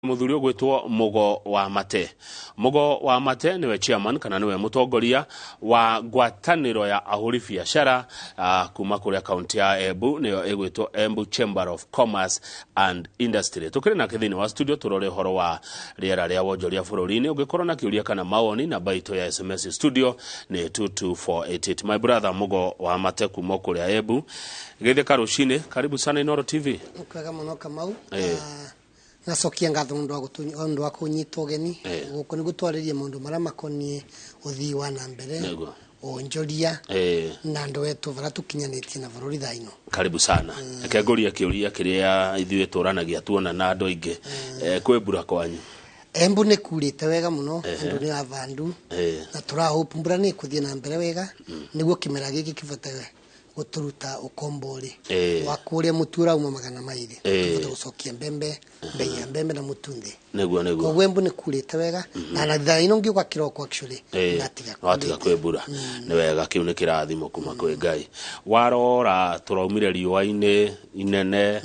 Muthuri ogwitwo Mugo wa Mate. Mugo wa Mate niwe chairman kana niwe mutongoria wa ngwataniro ya ahuri biashara kuma kuria kaunti ya Embu, niyo egwitwo Embu Chamber of Commerce and Industry. Tukiri na kithini wa studio turore horo wa riera ria wonjoria bururi-ini. Ungikorwo na kiuria kana mawoni na baito ya SMS studio ni 22488. My brother Mugo wa Mate kuma kuria Embu. Githe karushine, karibu sana Inoro TV. Kwega muno Kamau. Nacokia ngatho ndu wa kunyita ugeni guku ni gutwariria maundu maria makonie uthii wa na mbere onjoria na andu wetu bara tukinyanitie na bururi thaino. Karibu sana. Akegoria kiuria kiria ithuĩ turanagia tuona na andu aingi kwi mbura kwanyu. Embu ni kurite wega muno andu ni avandu na turahope mbura ni kuthie na mbere wega niguo kimera giki kibataga guturuta ukombori wa kuria mutura uma magana mairi tufata gucokia mbembe bei ya mbembe na mutunde neguo Embu ni kurite wega na thaino ngiuka kiroko actually natiga kwibura ni wega kiu ni kirathimo kuma kwi Ngai. Warora turaumire riũa-ini inene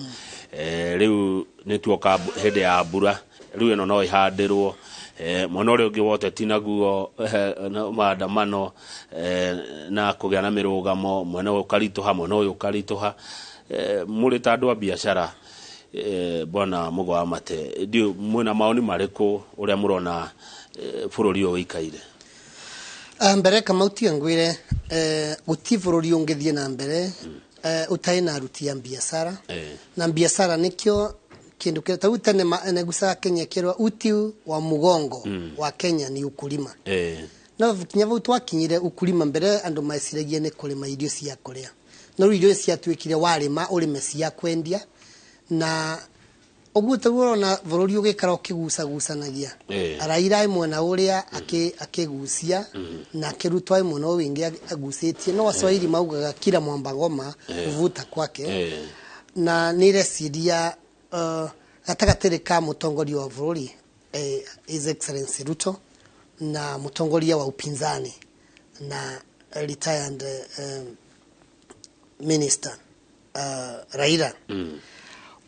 riu ni tuoka hende ya mbura riu eno no ihandirwo mwana uri ungi wote tinaguo maandamano na kugĩa na mirugamo mwana ukarituha mwana uyu ukarituha muri ta andu a biashara bwana Mugo wa Mate ndio mwina maoni mariku uria murona bururi uyu ikaire. Mbere Kamau ngwire guti bururi ungithie na mbere utaina aruti ya biashara na biashara nikyo kindu kile tawutane negusa Kenya kirwa uti wa mugongo wa Kenya ni ukulima na kinyava twakinyire ukulima mbere andu maiciragie ne kulima irio cia kuria no irio cia twikire warima urime cia kwendia na oguta urona bururi ugikara ukigucanagia Raila imwe uria akigucia na kirutwa imwe no wingi agucitie no Waswahili maugaga kila mwamba ngoma uvuta kwake na nireciria gatagatiri ka mutongoria wa bururi His Excellency Ruto na mutongoria wa upinzani na retired minister Raila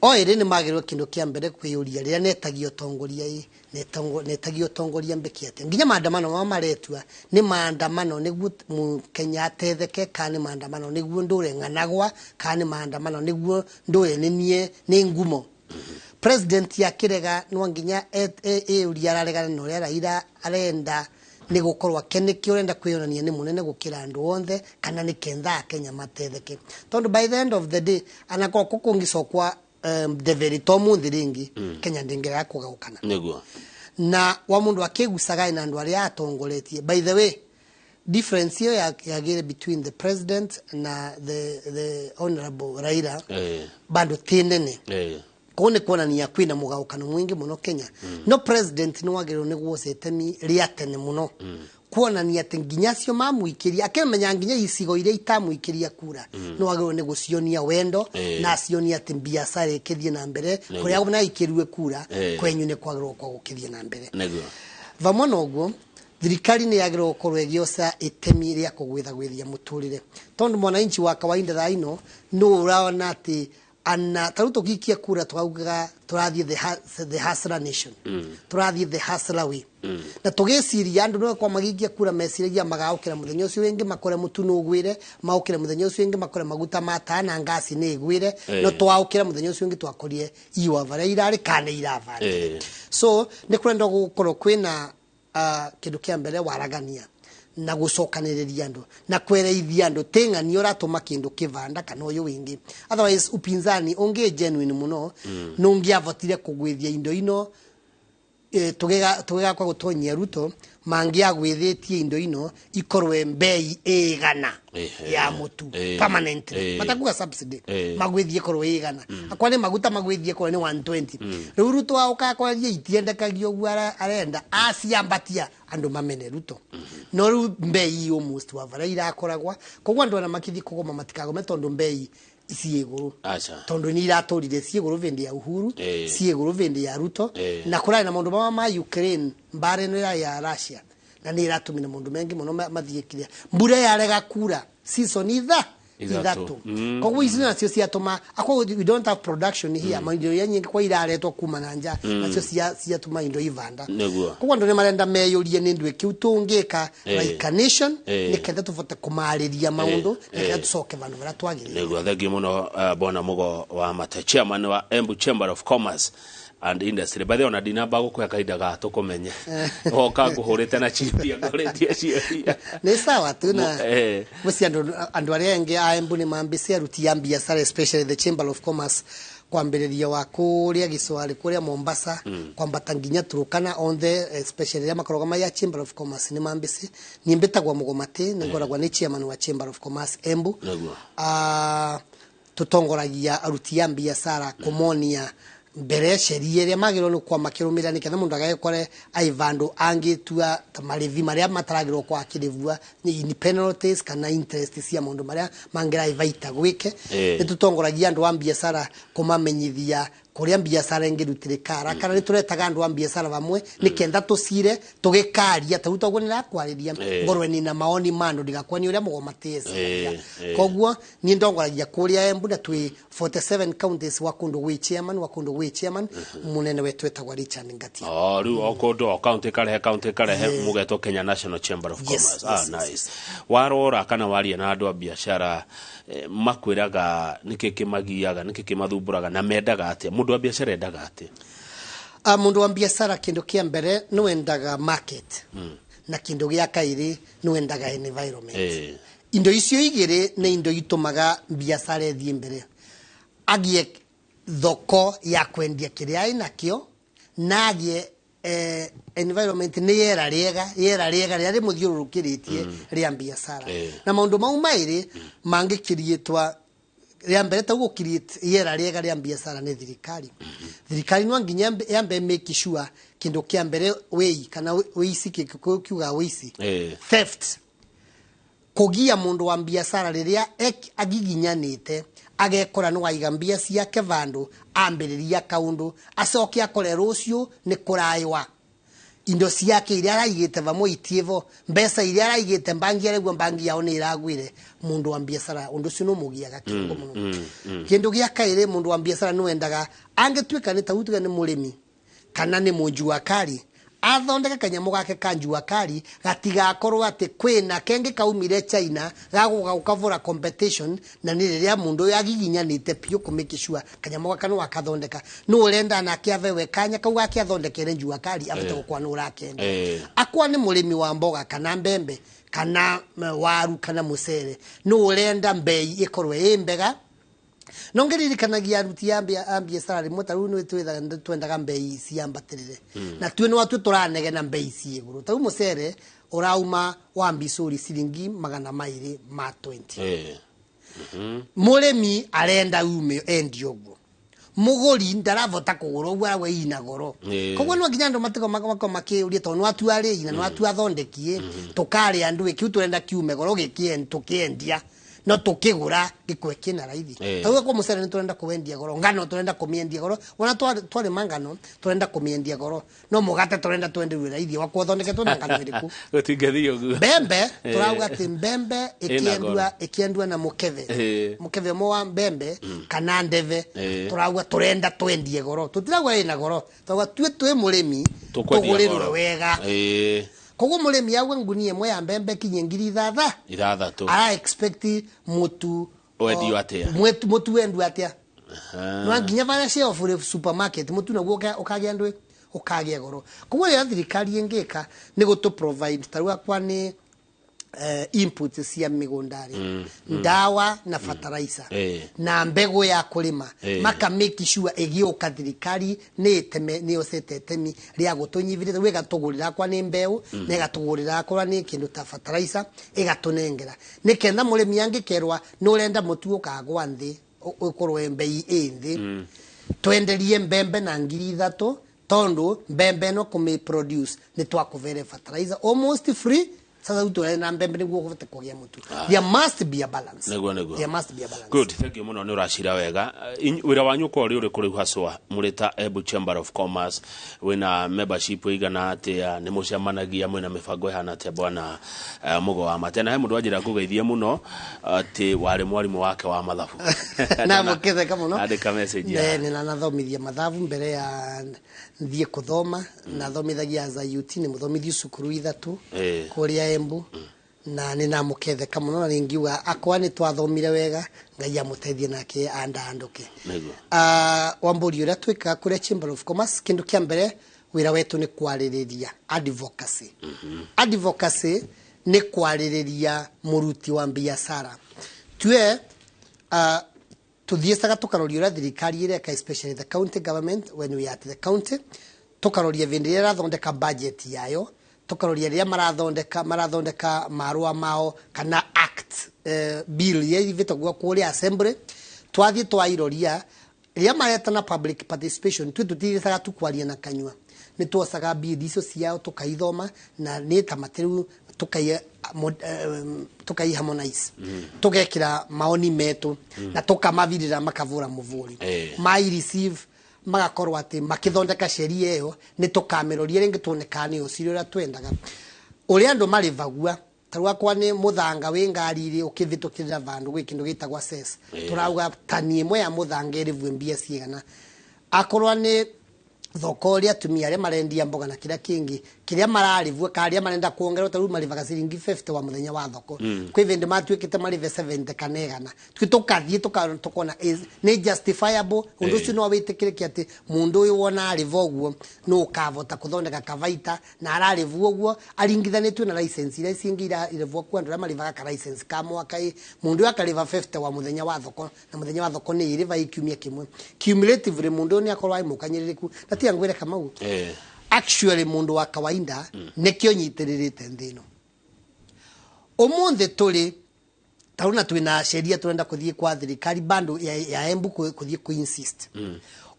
oire ni magirwo kindu kia mbere kwiyuria ria netagio tongoria netagio tongoria mbekiate nginya maandamano ma maretua ni maandamano niguo Kenya atetheke kana maandamano niguo ndure ng'anagwa kana maandamano niguo ndure ninie ni ngumo president ya kirega no nginya uria araregana no ria Raila arenda ni gukorwa keneki urenda kwiyonania ni munene gukira andu onthe kana ni kendha Kenya matetheke tondu by the end of the day anako kukungicokwa deveri tomu thiringi Kenya ndingera kugawukana neguo na wa mundu akigusaga na andu aria atongoretie. By the way, difference here ya between the president na the honorable Raila bado tinene kone kuona ni yakwina mugawukano mwingi muno Kenya no president no wagero ni guosetemi riatene muno kuona ni atenginyacio mamuikiria akemenya nginya isigo iria itamuikiria kura no wagero ni gucionia wendo na cionia ati biashara ikithie na mbere kuria guna ikirue kura kwenyu ni kwagero kwa gukithie na mbere vamwe noguo thirikari ni yagero gukorwo igiosa itemi ria kugwithagwithia muturire tondu mwananchi wa kawaida thaino no uraona ati ana taruto gikia kura twaugaga turathie the hustler nation turathie the hustler way na tugeciria andu no kwa magikia kura mesiragia magaukira muthenya ucio wingi makore mutuno ugwire maukira muthenya ucio wingi makore maguta matana ngasi ni igwire no twaukira muthenya ucio wingi twakorie iwa vara irari kana iravara so ni kurenda gukorwo kwina kindu kia mbere waragania na gucokaniriria andu na kwereithia andu teng'ani uratuma kindu kivanda kana uyu wingi otherwise upinzani unge genuine muno nungiavotire kugwithia indo ino tugega kwa gutonyia Ruto mangiagwithitie indo ino ikorwe mbei igana ya mutu permanently matakuga subsidy magwithie korwe igana akwani maguta magwithie korwe ni 120 riu Ruto auka kwa itiendekagio gwara arenda asiambatia andu mamene Ruto no riu mbei almost wa vara irakoragwa kogwa andu na makithi kugoma matikagome tondu mbei isieguru tondu ni iratorire sieguru vende ya Uhuru sieguru vende ya Ruto na kurai na maundu ma Ukraine mbare no ya Russia na ni iratumina maundu mengi muno mathikiria mbura yarega kura season itha ithatu koguo ici nacio ciatuma akwa we don't have production here maindo yenye kwa iraretwo kuma na nja nacio ciatuma indo ivanda koguo andu ni marenda meyurie ni ndwe kiu tungika like a nation ni kenda tuvote kumariria maundu na tucoke vandu bara twagirire neguo thangi muno bona mugo wa mata chairman wa Embu Chamber of Commerce and Industry by the ona dinamba gukwya kaida ga tukumenye oka nguhurite na chipia ngoretie cio ni sawa tu na musi andu aria engi a Embu ni mambisia ruti ya biashara especially the Chamber of Commerce kwambiriria wa kuria Gicwari kuria Mombasa kwambata nginya Turukana on the especially ya makorogama ya Chamber of Commerce ni mambisi ni mbitagwa Mugomati ni ngoragwa ni chairman wa Chamber of Commerce Embu tutongoragia aruti ya biashara kumonia mbere sheria iria magirwo no kwa makirumira ni kana mundu agekore aivandu angitua tamarivi maria mataragirwo kwa kirivua ni penalties kana interest cia mundu maria mangira ivaita gwike nitutongoragia andu wa biashara kumamenyithia kuria biashara ingirutire kara kana nituretaga andu wa biashara bamwe ni kenda tucire tugikaria taruta gwanira kwariria ngorwe ni na maoni mando ndigakwani uria mugomatese koguo ni ndongoragia kuria Embu na twi 47 counties wakundu wi chairman munene wetu etagwa Richard Ngatia riu okondo county karehe mugeto Kenya National Chamber of Commerce nice warora kana waria na andu a biashara makwiraga niki kimagiaga niki kimathumburaga na mendaga atia mundu wa biashara endaga atia mundu wa biashara kindu kia mbere no endaga market na kindu gia kairi no endaga environment indo icio igire ne indo itumaga biashara ethie mbere agie thoko ya kwendia kiria inakio nagie environment ni yera riega ria muthiurukiritie ria biashara na maundu mau mairi mangikirietwa ria mbere taguo create yera riega ria biashara ni thirikari no nginya yambe make sure kindu kia mbere wei kana weisi kiuga weisi theft kugia mundu wa biashara riria agiginyanite agekora no waiga mbia ciake vandu ambiriria kaundu acoke akore rucio ni kuraiwa indo ciake iria araigite vamwe itievo mbesa iria araigite mbangi aregwa mbangi yao ni iragwire mundu wa biashara undu cio no mugiaga kingo muno kindu gia kaire mundu wa biashara no endaga angetwika ni tautuga ni murimi kana ni munjua kari athondeka kanyamu gake kanjua kari gatigakorwo ati kwina kenge kaumire China gagukavura competition na ni riria mundu yagiginyanite pio kumake sure kanyamu gake no akathondeka no urenda na kiavewe kanya kau gake athondekere njua kari afite gukwanura kende akwa ni murimi wa mboga kana mbembe kana waru kana musere no urenda mbei ikorwe imbega nongeririkanagia aruti ya biashara rimwe taru ni twendaga mbei ciambatirire na twe no atu turanege na mbei ci iguru taru musere urauma wa mbicuri ciringi 220 muremi arenda ume endio guo muguri ndaravota kugura ugu arawe ina goro koguo no nginya ndo matiko makiuria to no atu ari ina no atu athondekie tukari andu ikiu turenda kiume goro gikien tukiendia no tukigura gikwe kina raithi tawe kwa musere ni turenda kuwendia goro ngano turenda kumiendia goro wana twale mangano turenda kumiendia goro no mugate turenda twende raithi wakwo thondeke tuna ngano iriku utingathio guo mbembe turauga ati mbembe ikiendwa na mukeve mo wa mbembe kana ndeve turauga turenda twendie goro tutiragwa ina goro twaga twe murimi tugurirwe wega koguo murimi yawe nguni emwe ya mbembe kinye ngiri ithathatu ara expect mutu wendio atia mutu wendu atia no nginya vana cia ofure supermarket mutu na guoka ukagia ndwe ukagia goro koguo ya thirikari ingika ni gutu provide tarua kwa ni input cia migundari ndawa na fertilizer na mbegu ya kulima maka make sure egioka thirikari ni osete temi ria gutunyivire wega tugurira kwa ni mbeu nega tugurira kwa ni kindu ta fertilizer egatunengera nikenda murimi angikerwa no urenda mutu ukagwa nthi ukorwe mbei inthi twenderie mbembe na ngiri 3 tondu mbembe no kumi produce ni twakuvere fertilizer almost free sasa utore na mbembe niguo kuvote kugia mutu. There must be a balance. There must be a balance. Good, thank you muno ni urashira wega. Wira wanyu ko uri kuri haswa mureta Embu Chamber of Commerce wina membership igana atia ni mucemanagia mwina mibango ihana atia bwana Mugo wa Matena he mundu ajira kugeithia muno ati wari mwarimu wake wa mathabu na mukethe kama no andika message ya ni na thomithia mathabu mbere ya thie kuthoma na thomithagia za UT ni muthomithia cukuru ithatu kuria Embu na ni na mukethe kama no ringiwa akwa ni twathomire wega ngai amuteithie nake andanduke Wamburi uria twika kuria Chamber of Commerce kindu kia mbere wira wetu ni kwaririria advocacy. Advocacy ni kwaririria muruti wa biashara tue tuthiisaga tukaroria uria thirikari ireka, especially the county government when we are at the county, tukaroria vindi iria rathondeka budget yayo, tukaroria iria marathondeka marua mao kana act bill ya ivitagwa kuria assembly, twathie twairoria iria maretana public participation tutithiisaga tukwaria na kanywa ni twosaga bill icio ciao tukaithoma na ni tamatiru tukai harmonize tugekira maoni metu na tukamavirira makavura muvuri mai receive magakorwa ati makithondeka sheria iyo ni tukameroria ringi tuonekane ucirio ria twendaga uri andu marivagua tarwa kwa ni muthanga wi ngari iri ukivitukirira vandu gwi kindu gitagwa ses turauga tani imwe ya muthanga iri mbia cigana akorwa ni thoko ria tumia ria marendia mboga na kila kingi kiria mararivua karia marenda kuongerwa taru marivaga ciringi 50 wa muthenya wa thoko kwi vindi matwikite marive 70 kanegana twitukathie tukona is ni justifiable undu ucio no witikirike ati mundu uyu wona arivoguo no ukavota kuthondeka kavaita na ararivua guo aringithanitwe na license ira cingira irivua kwa andu marivaga ka license ka mwaka mundu akariva 50 wa muthenya wa thoko na muthenya wa thoko ni iriva ikiumia kimwe cumulatively mundu ni akorwa imukanyiririku natia ngwire kamau actually mundu wa kawaida nekio nyitiririte nthino umunthe tuli taruna twina sheria turenda kuthie kwa thirikari bando ya Embu kuthie ku insist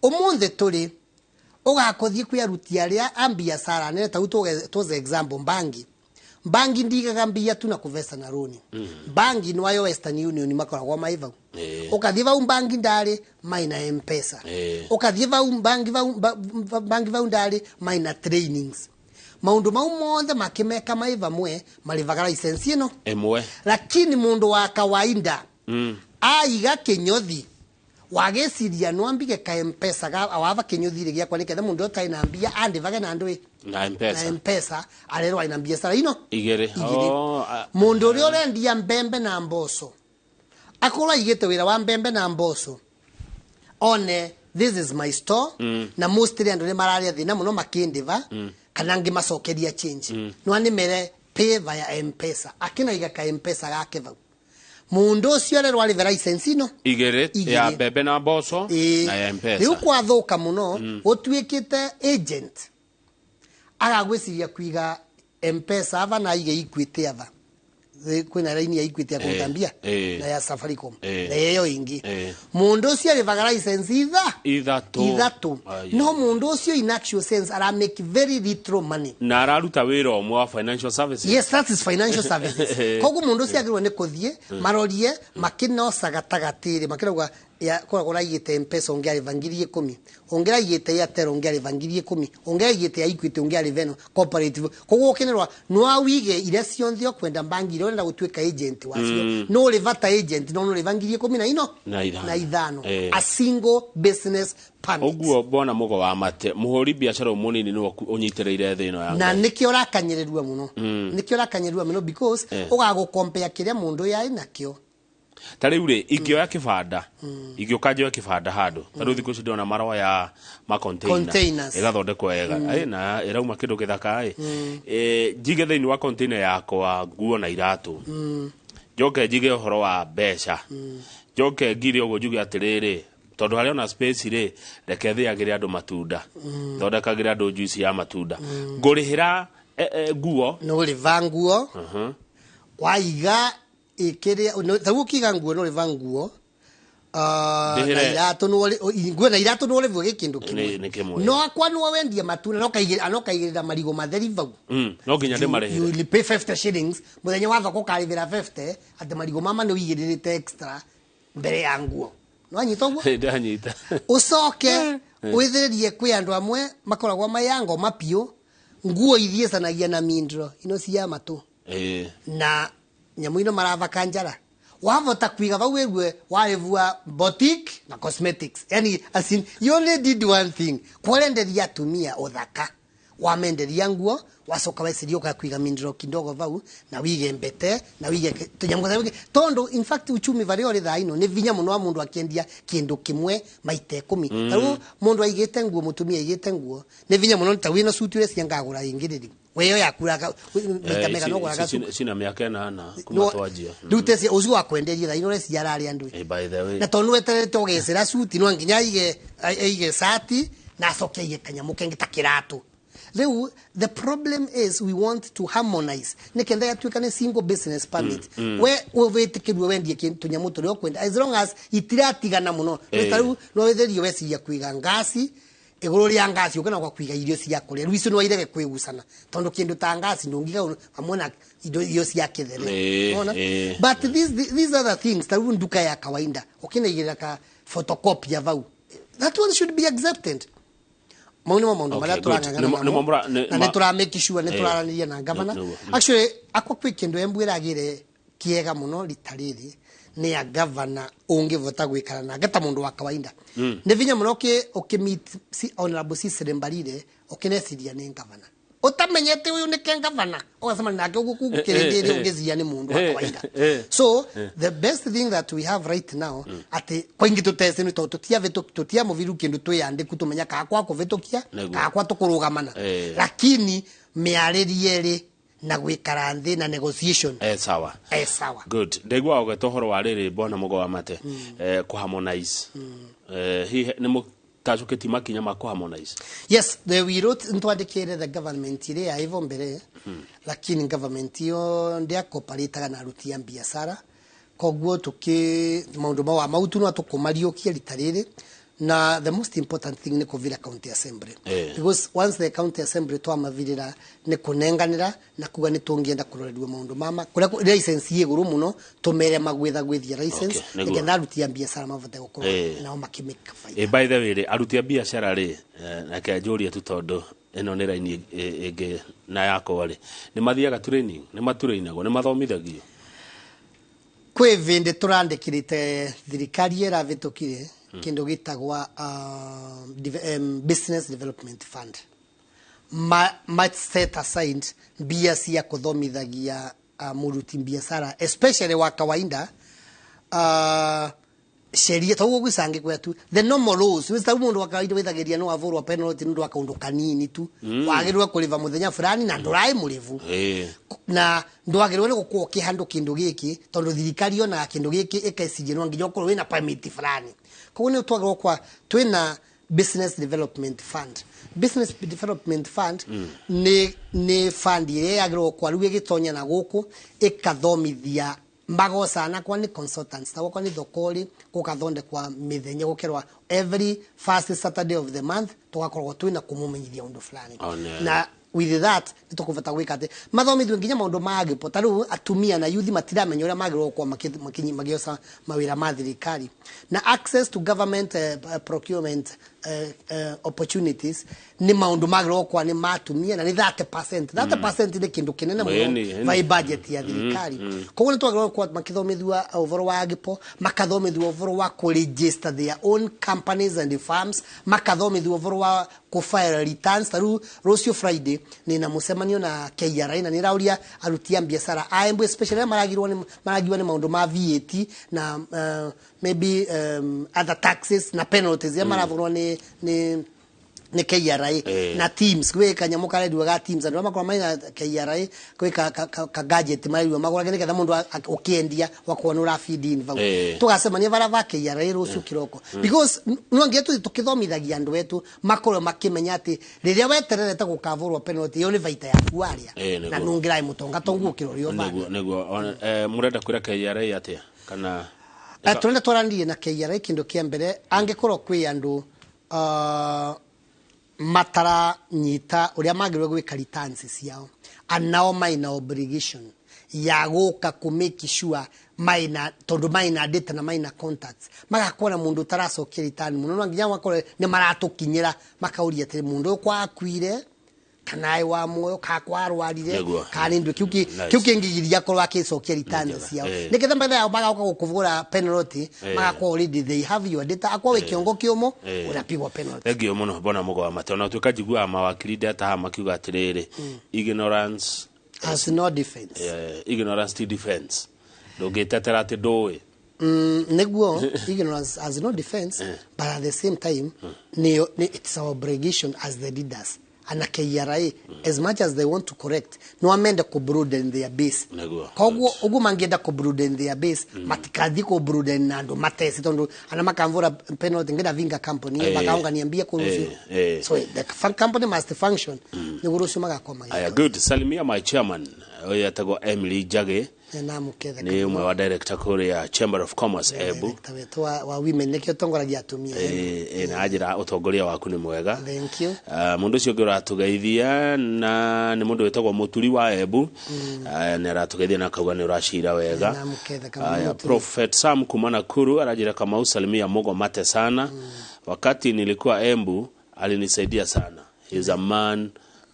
umunthe tuli ugakuthie ku aruti aria ambiacara ne tuze example bangi ndigaga mbia tu na kuvesa na roni bangi no ayo Western Union makoragwa maiva ukathiva bangi ndari maina M-Pesa ukathiva bangi ndari maina trainings maundu mau mothe makimeka maiva mwe malivaga license ino emwe lakini mundu wa kawaida aiga kinyothi wageciria no ambige ka M-Pesa ga awava kinyothi rigia kwa niketha mundu otaina mbia andivage na ndui na M-Pesa arero aina biashara ino igere mundu uri orendia mbembe na mboso akola igete wira wa mbembe na mboso one this is my store na mostly andu ni mararia thina muno makindiva kana ngi macokeria change no ani mere pay via M-Pesa akina iga ka M-Pesa gake vau mundu ucio rero ari license ino igere ya mbembe na mboso na ya M-Pesa riu kwathuka muno utwikite agent agagwiciria kuiga M-Pesa ava na ige Equity ava kwina raini ya Equity ya kutambia na ya Safaricom na yeyo ingi mundu ucio arivaga license ithatu no mundu ucio in actual sense ara make very little money na araruta wira omwe wa financial services. Yes, that is financial services. Kogu mundu ucio agirwo ni kuthie marorie makinosa gatagatiri makirauga ya kora yite M-Pesa ongiari vangirie 10 ongira yite ya tero ongiari vangirie 10 ongira yite ya Equity ongiari veno cooperative kogo kenerwa no awige ile cionthio kwenda bangi ro na gutwika agent wacio no rivata agent no rivangirie 10 na ino na ithano a single business permit oguo bona Mugo wa Mate muhuri biashara umunini no unyitireire thino ya na nikio rakanyirerua muno because ugago compare kiria mundu yai nakio tariure igioya kibanda igiokaje kibanda hando taro thiko cidona marawa ya ma containers igathondekwo wega na irauma kindu githaka jige thiini wa container yakwa nguo na iratu joke jige horo wa besha joke ngiri ogo juge atiriri tondu hari ona space ri reke thiagire andu matunda thondekagire andu juice ya matunda ngurihira nguo no rivanguo waiga ikere tagukiga nguo no rivanguo na irato no le vuge kindu kimwe no akwa no wendia matuna no kaigirira marigo matheri vau no ginya de marehere you pay 50 shillings muthenya wa thoko karivira 50 ati marigo mama no wigiririte extra mbere ya nguo no anyita guo ndanyita ucoke withiririe kwi andu amwe makoragwa mayango mapio nguo ithiecanagia na mindro ino cia matu na nyamu ino maravaka njara wavota kwiga vau wewe warevua boutique na cosmetics yani as in you only did one thing kwalenderia atumia uthaka wamenderia nguo wacoka wecirio ka kwiga mindro kidogo vau na wige mbete na wige tunyamu tondo in fact uchumi vari ori thaino ni vinya muno wa mundu akiendia kindu kimwe maite 10 taru mundu aigite nguo mutumia aigite nguo ni vinya muno tawino suti ure ciangagura ingiriri weyo yakuraga mega no guraga sina miaka na kuma twajia dute cia uzu akwenderia thaino ure ciarari andu by the way na tonu weterete ogecera suti no nginya aige sati na acoke aige kanyamu kengi takiratu. The problem is we want to harmonize. Nekenda yatuikane single business permit. We wetikirwe wendie kintu nyamu turi okwenda as long as itiratigana muno. Taru no wetherio wesi ya kuiga ngasi iguru ria ngasi ukana kwa kuiga irio cia kuria. Ruisu no irege kwigusana. Tondo kindu ta ngasi ndungiga amona irio cia kithere. But these are the things taru nduka ya kawaida. Ukina igira ka photocopy ya vau. That one should be accepted. Maundu maria turangana na tura make sure ne turaraniria na governor actually akwa kwi kindu embwiragire kiega muno litariri ni ya governor ungivota gwikara na gata mundu wa kawaida ne vinya muno meet si honorable Cecily Mbarire okinesiria ni governor utamenyete uyu ni governor ogasema nake gukukirindiri ungezia ni mundu wa kawaida so the best thing that we have right now ati kwingi tutese ni tutia muviru kindu tuyande kutumenya kakwa kuvitukia kakwa tukurugamana lakini miaririere na gwikara nthi na negotiation sawa good ndegwa ogetohoro wa riri bona mugo wa mate ku harmonize hi ni tajuketi makinya mako harmonize. Yes, we wrote ntwandikire the government ile ya hivyo mbere lakini government yo ndia cooperateaga na aruti ya biashara koguo tuki maundu ma mautu no tukumariokia litarire na the most important thing ni kuvira county assembly because once the county assembly twamavirira ni kunenganira na kuga ni tungienda kurorerwa maundu mama kuria license yeguru muno tumere magwetha gwithia license ngenda aruti ya biashara mavote gukora na makimika faida by the way aruti ya biashara ri na kajuria tu tondu eno ni raini ege na yako ri ni mathiaga training ni maturainagwo ni mathomithagio kwe vende turandikirite thirikari era vitukire kindu gitagwa business development fund might set aside biasi ya kuthomithagia muruti biashara especially wa kawaida sheria tawo gwisange kwetu the normal rules wista mundu wa kawaida withagiria no avurwa penalty ndu akaundu kanini tu wagirwa kuliva muthenya fulani na ndurai mulivu na ndwagirwa ni gukwo kihandu kindu giki tondu thirikari ona kindu giki ikaisije no nginya ukorwo wina permit fulani koguo ni twagirwa kwa twina business development fund ni fund ile yagirwa kwa riu igitonya na guku ikathomithia magosana kwa ni consultants tawo kwa ni thokori kukathonde kwa mithenya gukerwa every first Saturday of the month tugakorwo twina kumumenyithia undu fulani na with that nitukuvata gwikate mathomithwe nginya maundu magipo taru atumia na youth matiramenya uria magirwo kwa magiosa mawira ma thirikari na access to government procurement opportunities ni maundu magirwo kwa ni matumia na ni 30% ni kindu kinene muno by budget ya thirikari koguo ni twagirwo kwa makithomithwa ovoro wa gipo makathomithwa ovoro wa ku register their own companies and firms makathomithwa ovoro wa ku file returns taru Rocio Friday ni na musemanio na KRA na nirauria arutia biashara aembu especially maragirwa ni maundu ma VAT na maybe other taxes na penalties ya maravurwa ni KRA na teams kwe kanyamu kale duaga teams ndo makora mai KRA kwe ka gadget mai magora gene kada mundu okiendia wakuonura feed in vau tugasema ni vara va KRA rucio kiroko because nwangia tukithomithagia andu wetu makoro makimenya ati riria wetererete gukavurwa penalty yo ni vaita yaku aria na nungirai mutonga tongu kirorio bana nego murenda kwira KRA atia kana Turenda twarandie na KRA kindu kia mbere angekorwo kwi andu matara nyita uria magirwe gwika returns ciao anao maina obligation ya guka ku make sure maina tondu maina data na maina contacts magakora mundu taracokia return muno nginya wakore ni maratukinyira makauria ati mundu kwa akwire kana ai wa moyo ka kwarwarire kana ndu kiuki ngigiria korwa akicokia return ciao niketha mbere yao bagauka gukuvura penalty magakora already they have your data akwa we kiongo kiomo urapigwa penalty. Thank you muno bona mugo matona tukajigua mawakili data ha makiuga atiriri ignorance has no defense. Ignorance to defense. Dogetatera ati doe. Neguo ignorance has no defense, but at the same time, it's our obligation as the leaders. And a KRA, as much as they want to correct, no amenda ko broaden their base. Kogo ogu mangeda ko broaden their base, matikadi ko broaden nando matesi tondo anamakamvura penalty ngeda vinga company bakaunga niambia ko so the company must function. Negurusi magakoma. Good. Salimia my chairman oyatago Emily Jage. Ni umwe wa director kore ya Chamber of Commerce Ebu wa women nekyo tongoragia atumia na ajira utongoria waku ni mwega. Thank you. Mundu cio ngira atugeithia na ni mundu wetagwo Muturi wa Ebu na ratugeithia na kauga ni urashira wega. Prophet Sam Kumana Kuru arajira kama usalimia Mogo mate sana wakati nilikuwa Embu alinisaidia sana. He is a man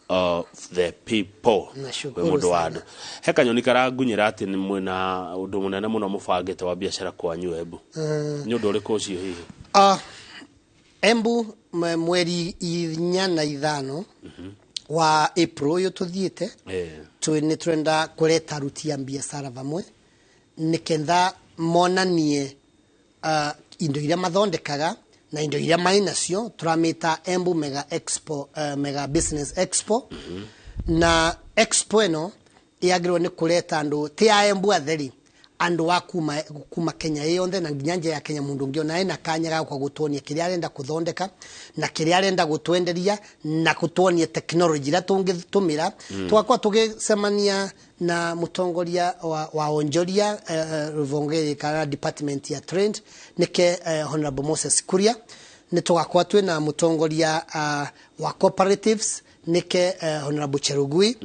of the people. We mundu wadu heka nyoni karagunyira ati ni mwina undu munene muno mufangite wa biashara kwanyu Embu ni undu uriko ucio hihi Embu mweri 4 na 5 wa April yo tuthiite ni trenda kureta ruti ya biashara vamwe nikenda monanie indo iria mathondekaga na indo iria mainacio turamita Embu Mega Expo Mega Business Expo na expo eno yagirwo ni kureta andu ti a Embu atheri andu wa kuma Kenya yonde na nyanja ya Kenya mundu ngiona ina kanyaga kwa gutonia kiria arenda kuthondeka na kiria arenda gutwenderia na kutonia technology la tungitumira twakwa tugisemania na mutongoria wa onjoria ruvongeri kana department ya trade nike Honorable Moses Kuria nitugakwa twe na mutongoria wa cooperatives nike Honorable Cherugui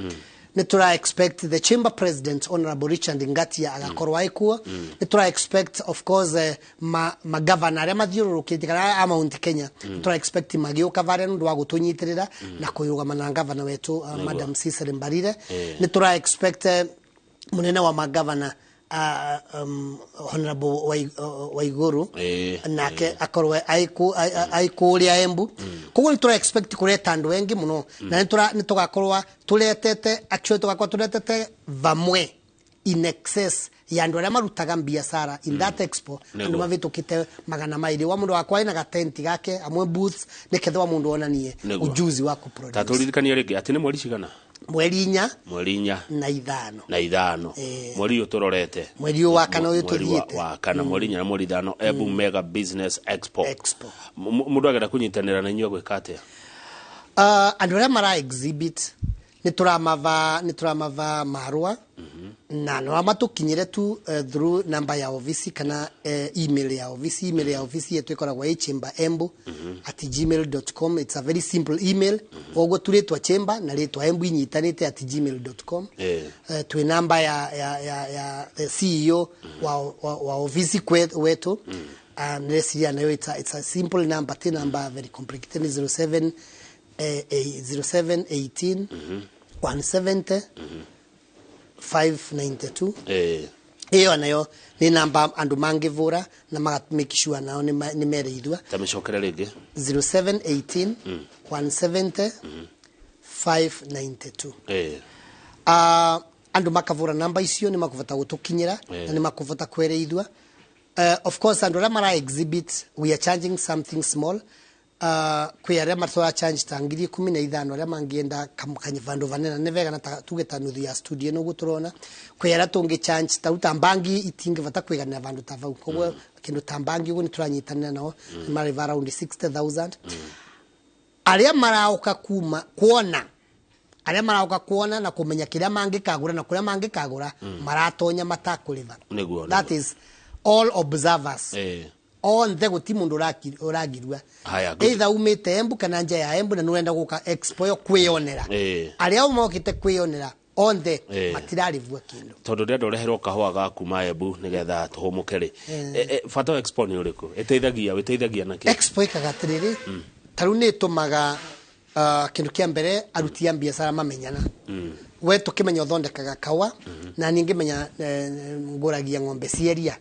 nitura expect the chamber president Honorable Richard Ngatia agakorwa ikuo nitura expect of course ma governor ya mathiururukite kana Mount Kenya nitura expect magioka vare ndu wa gutunyitirira na kuyugama na governor wetu Madam Cecily Mbarire nitura expect munene wa magavana Honorable Waiguru nake akorwe aikuria Embu kuko nitura expect kureta andu wengi muno na nitugakorwa tuletete actually tugakwa tuletete vamwe in excess ya andu aria marutaga biashara in that expo andu mavitukite magana maili wa mundu wakwa ina gatenti gake amwe booths nikethwa mundu onanie ujuzi wa ku produce taturirikania ringi ati ni mweri cigana mweri 4 na 5 mweri uturorete mweri wa kana uyu tuthiite wa kana mweri 4 na mweri 5 Embu Mega Business Expo mundu agenda kunyitanira na inyuo gwikate andu aria mara exhibit nituramava marua na no amatukinyire tu through number ya ofisi kana email ya ofisi yetu ikoragwo chamber@gmail.com. It's a very simple email ogo turetwa chamber na retwa Embu inyitanite @gmail.com. Tu number ya the CEO wa ofisi wetu and this year nayo it's a simple number, number very complicated 0718 170 592 hiyo nayo ni namba andu mangivura na make sure nao ni mereithwa tamishokera rege 0718 170 592 andu makavura namba icio ni makuvota gutukinyira na ni makuvota kwereithwa of course andu aria mara exhibit we are charging something small kwi aria matwa charge tangiri 15 aria mangienda kamukanye vandu vanena nevega na tugeta nuthu ya studio no guturona kwi aria tungi charge taruta mbangi itinge vata kwigana vandu tavau koguo kindu tambangi ugu nituranyitana nao mari around 60000 aria marauka kuma kuona aria marauka kuona na kumenya kiria mangikagura na kuria mangikagura maratonya matakuliva that is all observers on the guti mundu uragirua either umite Embu kana nja ya Embu na nuenda guka expo yo kwionera aria umokite kwionera on the matirari vua kindu tondu ndendo reherwo kahua ga kuma Embu nigetha tuhumukere fato expo ni uriku witeithagia na ki expo ikagatiriri taru ni tumaga kindu kia mbere aruti a biashara mamenyana we tukimenya uthondekaga kawa na ningi menya nguragia ng'ombe cieria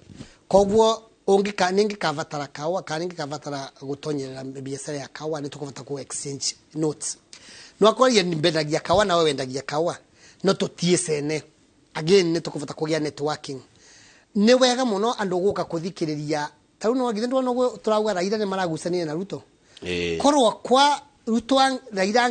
koguo ungika ningi kavatara kawa kaningi kavatara gutonyerera biashara ya kawa ni tukuvata ku exchange notes no akoria ni mbendagia kawa na wewe wendagia kawa no totiesene again ni tukuvata kugia networking ni wega muno andu guka kuthikiriria taru no wagithe ndwona turauga Raila ni maragusania na Ruto korwa kwa Ruto Raila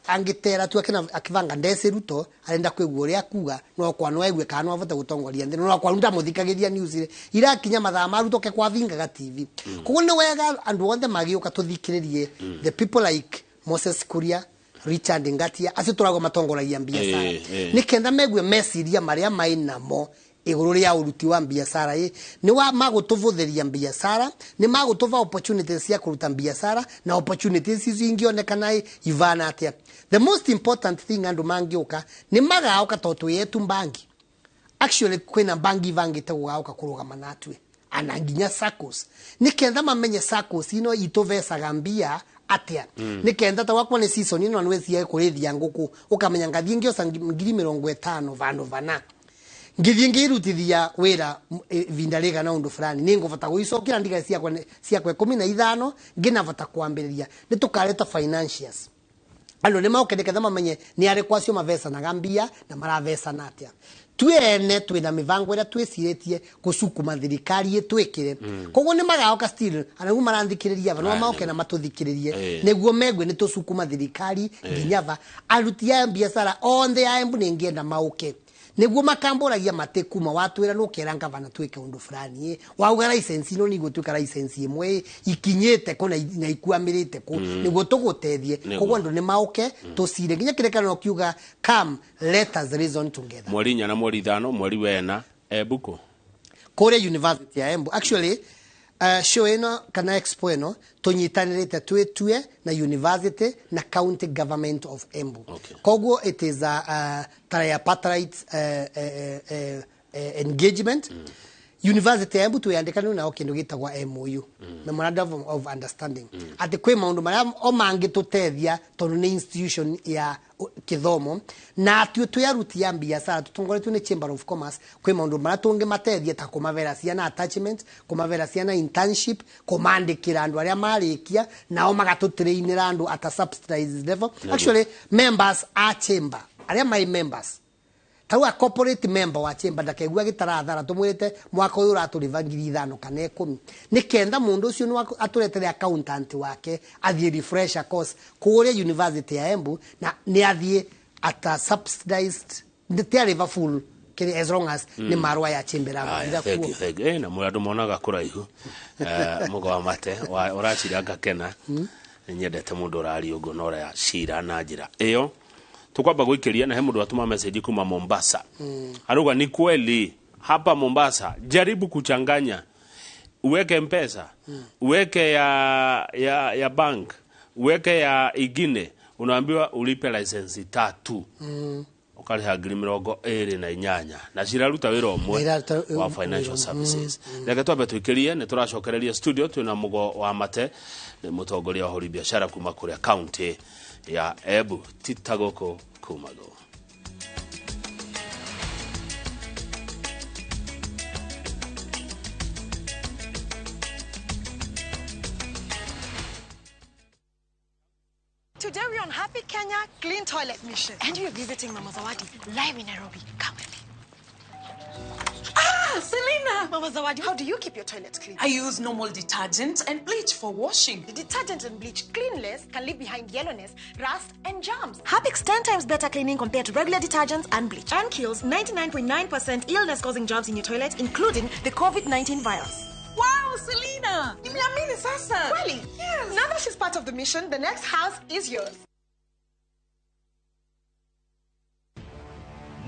angitera tu akivanga ndese Ruto arenda kwigua ria kuga no kwa no egwe kana avota gutongoria nthi no kwa nda muthikagiria news ira kinya mathaa ma Ruto ke kwa vinga ga TV kuko ni wega andu othe magiuka tuthikiririe the people like Moses Kuria Richard Ngatia acio turago matongoragia biashara ni kenda megwe mesiria maria mainamo iguru ria uruti wa biashara ni wa magutuvuthiria biashara ni magutuva opportunities cia kuruta biashara na opportunities icio ingionekana ivana atia the most important thing andu mangioka ni magauka totu yetu bangi actually kwina bangi vangite gugauka kurugama natwe ananginya SACCOs ni kenda mamenye SACCOs ino ituvesaga mbia atia ni kenda ta wakwa ni season ino anwezi kurithia nguku ukamenya ngathie ngiosa 50 vandu vana ngithingi irutithia wira vinda riga na undu fulani ni nguvata guicokira ndiga cia 15 ngina vata kwambiriria ni tukareta financials alo ni maukendeketha mamenye ni ari kwacio mavesa na gambia na maravesa natia twene twina mivango ira twiciretie kusukuma thirikari itwikire koguo ni magaoka still anagu maranthikiriria vano maoke na matuthikiririe neguo megwe ni tusukuma thirikari nginyava aruti ya biashara on the Embu ni ngienda mauke neguo makamboragia matekuma watwira no keranga vana twike undu fulani wauga license no nigo twika license imwe ikinyete ko na ikuamirite ko neguo tugutethie koguo andu ni mauke tusire nginya kirekano kiuga come let us reason together mweri nya na mweri 5 mweri wena Embuko kore University ya Embu actually show eno kana expo eno tunyitanirite twetue na university na county government of Embu koguo it is a tripartite engagement University ya Embu tuyandikana na kindu gitagwa MOU memorandum of understanding ati kwe maundu maria o mangitutethia tondu ni institution ya kithomo na tuyaruti ya biashara tutongoretwe ni Chamber of Commerce kwe maundu maria tungimatethia ta kumavera ciana attachment kumavera ciana internship kumandikira andu aria marikia nao magatutrainira andu at a subsidized level actually members are chamber aria my members tawa corporate member wa chamber ndakegua gitarathara tumwirite mwaka uyu raturiva 5,000 kana 10 ni kenda mundu ucio no aturetere accountant wake athie refresher course kuria University ya Embu na ni athie at a subsidized the full as long as ni marwa ya chamber ira ku na muradu monaga kuraihu mugo wa mate urachiranga kena nyendete mundu urari ugo nora ya shira na njira iyo tukwamba guikiria na he mundu atuma message kuma Mombasa aruga ni kweli hapa Mombasa jaribu kuchanganya uweke M-Pesa uweke ya bank uweke ya igine unaambiwa ulipe license 3 ukariha ngiri 28 na ciraruta wira omwe wa financial services reke twambe twikirie ni turacokereria studio twina mugo wa mate ni mutongoria wa hori biashara kuma kuria county ya Embu titagoko kumago Today we're on Happy Kenya Clean Toilet Mission. And you're visiting Mama Zawadi live in Nairobi. Come with me. Ah, Selena! Mama Zawadi, how do you keep your toilets clean? I use normal detergent and bleach for washing. The detergent and bleach cleanless can leave behind yellowness, rust, and germs. Harpic's 10 times better cleaning compared to regular detergents and bleach. And kills 99.9% illness-causing germs in your toilet, including the COVID-19 virus. Wow, Selena! Nimeamini sasa! Really? Yes. Now that she's part of the mission, the next house is yours.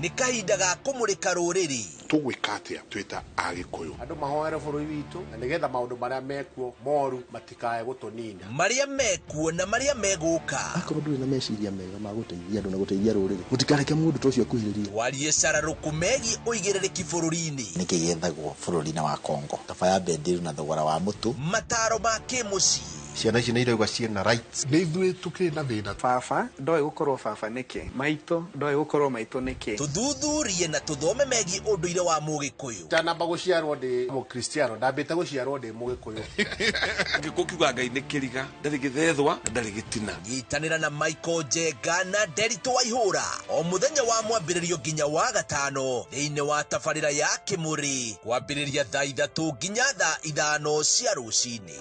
nĩ kahinda ga kũmũrĩka rũrĩrĩ. Tũgwĩka atĩa twĩta Agĩkũyũ? Andũ mahoere bũrũri witũ na nĩgetha maũndũ marĩa mekuo moru matikae gũtũnina. Marĩa mekuo na marĩa megũka. Akorwo ndũrĩ na meciria mega ma gũteithia andũ na gũteithia rũrĩrĩ, gũtikareke mũndũ ta ũcio akuhĩrĩrie. Twarie cararũku megiĩ ũigĩrĩrĩki bũrũri-inĩ. Nĩkĩ gĩethagwo bũrũri-inĩ wa Kongo, kaba ya bendiru na thogora wa mũtu. Mataro ma kĩmũciĩ. Ciana ici nĩ irauga ciĩna rights. Nĩ ithuĩ tũkĩrĩ na thĩna. Baba ndoĩ gũkorwo baba nĩkĩ, maitũ ndoĩ gũkorwo maitũ nĩkĩ. Tũthuthurie na tũthome megiĩ ũndũire wa Mũgĩkũyũ. Ndanamba gũciarwo ndĩ Mũkristiano, ndambĩte gũciarwo ndĩ Mũgĩkũyũ. Ngĩkũ kiuga Ngai nĩ kĩriga, ndarĩ gĩthethwa, ndarĩ gĩtina. Nyitanĩra na Michael Njenga na Nderitu Waihũra o mũthenya wa mwambĩrĩrio nginya wa gatano thĩinĩ wa tabarĩra ya Kĩmũrĩ kwambĩrĩria thaa 3 nginya thaa 5 cia rũcinĩ.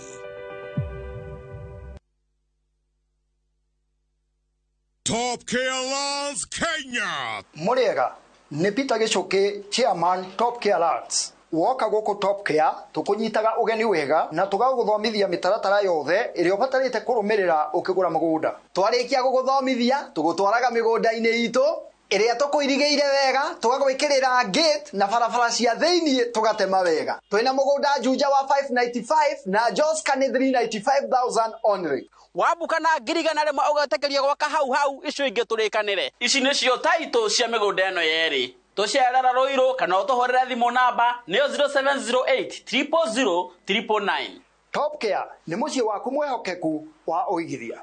Top Care Lands Kenya. Muriega ni Peter Gichuki, chairman Top Care Lands. Woka gũkũ Top Care tukunyitaga ugeni wega na tugagũthomithia mitaratara yothe ĩrĩa ũbatarĩte kũrũmĩrĩra ũkĩgũra mũgũnda. Twarĩkia gũgũthomithia tũgũtwaraga mĩgũnda-inĩ itũ ĩrĩa tũkũirigĩire wega, tũgagwĩkĩrĩra gate na barabara cia thĩinĩ tũgatema wega. Twĩna mũgũnda Juja wa 595 na Joska nĩ 395,000 only. Wabuka na ngirigana rĩmwe ũgatekeria gwaka hau icio ingĩ tũrĩkanĩre. Ici nĩcio taitũ cia mĩgũnda ĩno yerĩ. Tũcerera Rũirũ kana ũtũhorera thimũ namba nĩyo 0708 000 999. Top Care nĩ mũciĩ waku mwehokeku wa ũigithia.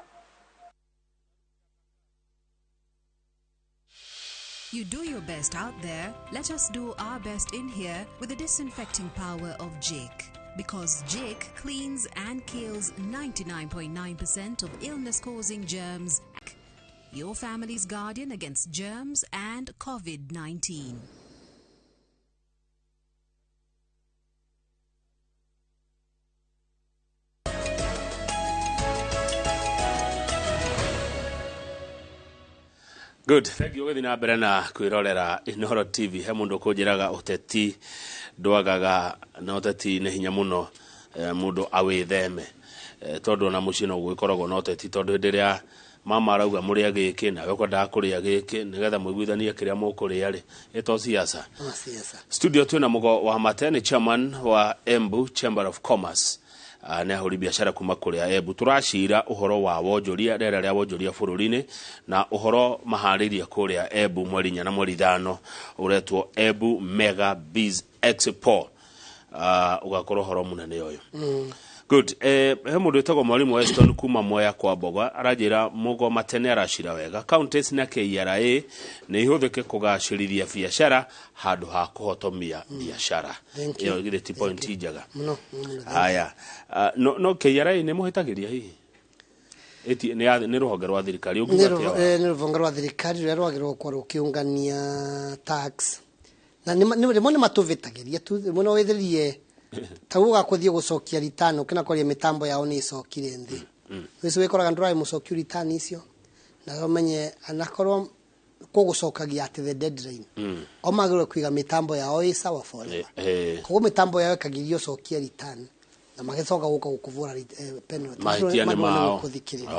You do your best out there. Let us do our best in here with the disinfecting power of Jake. Because Jake cleans and kills 99.9% of illness-causing germs. Your family's guardian against germs and COVID-19. Good. Thank you gũthiĩ na mbere na kwĩrorera Inooro TV. He mũndũ kũnjĩraga ũteti ndwagaga na ũteti nĩ hinya mũno mũndũ awĩtheme. Tondũ na mũciĩ no gũkoragwo na ũteti tondũ hĩndĩ ĩrĩa mama arauga mũrĩa gĩkĩ nawe ũkwendaga kũrĩa gĩkĩ nĩgetha mũiguithanie kĩrĩa mũkũrĩa rĩ ĩto siasa. Studio twĩna Mũgo wa Mateni, chairman wa Embu Chamber of Commerce. Na hori biashara kuma kũrĩa Embu. Turacira ũhoro wa wonjoria, rĩera rĩa wonjoria bũrũri-inĩ na ũhoro maharĩria kũrĩa Embu mweri 4 na mweri 5 ũretwo Embu Mega Biz Expo. Ugakorwo horo mũnene ũyũ. Good. He mũndũ wĩtagwo Mwalimu Weston kuma Mwea kwa Mboga arajĩra Mũgo Matene aracira wega. Counties na KRA nĩ ihũthĩke kũgacĩrithia biashara handũ ha kũhotomia biashara. Iyo gire ti point njega. Haya. No KRA nĩ mũhĩtagĩria hihi. Nĩ rũhonge rwa thirikari nĩ rũhonge rwa thirikari rũrĩa rwagĩrĩirwo gũkorwo rũkĩũngania tax. Na nĩ matũvĩtagĩria tu mũno wĩthĩrie tauga kuthie gucokia return ukina kwaria mitambo yao ni icokire nthi wicu wikoraga nduraye mucokia return icio na umenye anakorwo kugucokagia at the deadline o magiro kwiga mitambo yao isawa forever koguo mitambo yao kagirio cokia return na magicoka guka gukuvura penalty mao kuthikirira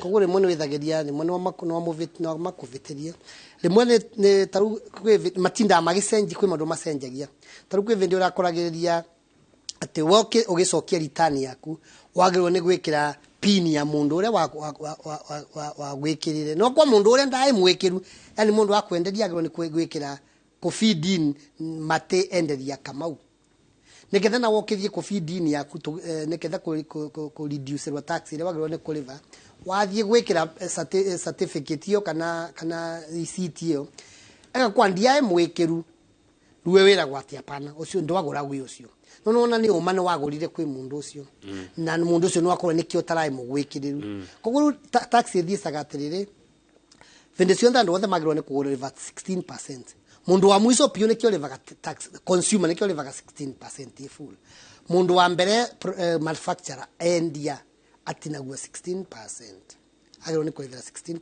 koguo rimwe ni withagiria rimwe no makuvitiria rimwe ni taru matinda magicenji kwi mandu macenjagia taru kwi vindi urakoragiriria ati woke ugicokia return yaku wagirwo ni gwikira pin ya mundu uria wa gwikirire no kwa mundu uria ndai mwikiru yani mundu akwenderia agirwo ni gwikira ku feed in mate enderia Kamau neketha na wokithie ku feed in yaku neketha ku reduce ro tax ile wagirwo ni kuliva wathie gwikira certificate yo kana receipt yo ega kwandia mwikiru ruwe wira gwati apana ucio ndwagura gwi ucio nona ni umane wagurire kwi mundu ucio na mundu ucio no akora nikio tarai mugwikiriru koguo tax ithie sagatirire vende cio ndandu wothe magirwo ni kugurira 16%. Mundu wa mwiso pio nikio levaga tax consumer nikio levaga 16% full. Mundu wa mbere manufacturer endia atinagua 16%. Agirwo ni kulevera 16%.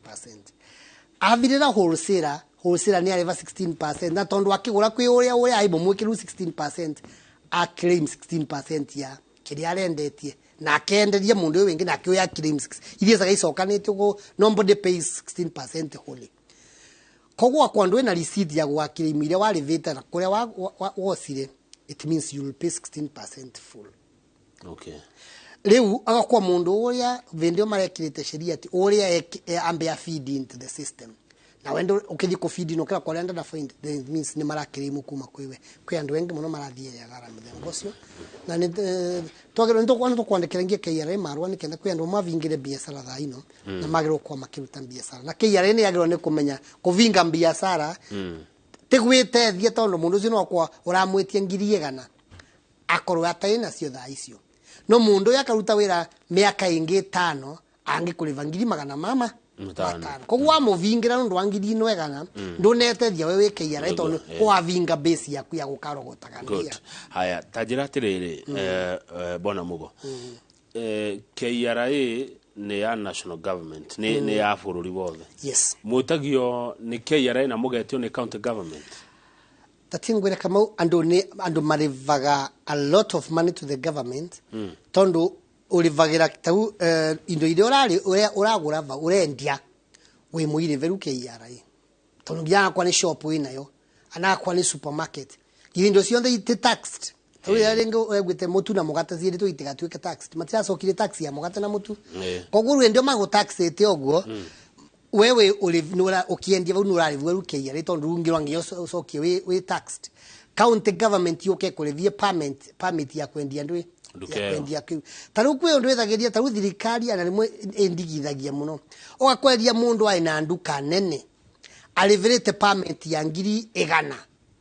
Avirira wholesaler ni aleva 16% na tondu akigura kwi uria aibo mwikiru 16% a claim 16% ya kiri arendetie na akenderia mundu wingi na akioya claim 6 iria saga icokanitio go nobody pays 16% wholly. Kogwa kwa ndwe na receipt ya gwakirimire wari vita na kuria wosire, it means you will pay 16% full. Okay. Leo agakwa mundu uria vendio marekirite sheria ati uria ambe feed into the system. Na wendo ukithi ku feed no kira kwenda na find that means ni marakirimu kuma kwiwe. Kwi andu wengi muno marathie ya gara muthemba ucio. Na ni twagero ndo kwanda kwandikira ngie KRA marwa ni kenda kwi andu mavingire biashara tha ino na magiro kwa makiruta biashara. Na KRA ni yagiro ni kumenya kuvinga biashara. Tigwitethia tondu mundu ucio no kwa uramwitie ngiri 100 akorwo ataina cio tha icio. No mundu yakaruta wira miaka ingi 5 angikuliva ngiri 500 kogwa muvingira ndo wangiri 100 ndunetethia wewe KRA tondu wavinga base yaku ya gukarogotagania. Haya tajira tiriri bona mugo KRA ni ya national government ni ya bururi wothe. Yes. Mutagio ni KRA na mugetio ni county government. Tatingwira kama andu marivaga a lot of money to the government tondu ulivagira tau indo ile uragura va urendia we muire veru KRA tondu giana kwa ni shop inayo ana kwa ni supermarket indo cionthe ite taxed tau yarengo egwite mutu na mugata zire tu itiga tuike taxed matia sokire tax ya mugata na mutu koguru ndio mago taxete ogwo wewe ulivinura ukiendia vau nurari veru KRA tondu ngirwa ngiyo sokie we taxed county government yoke kulevia permit ya kwendia ndwe kwendia kiu taru kwe ndu ethagiria taru thirikari ana rimwe endigithagia muno ogakweria mundu aina nduka nene alivirete permit ya ngiri 100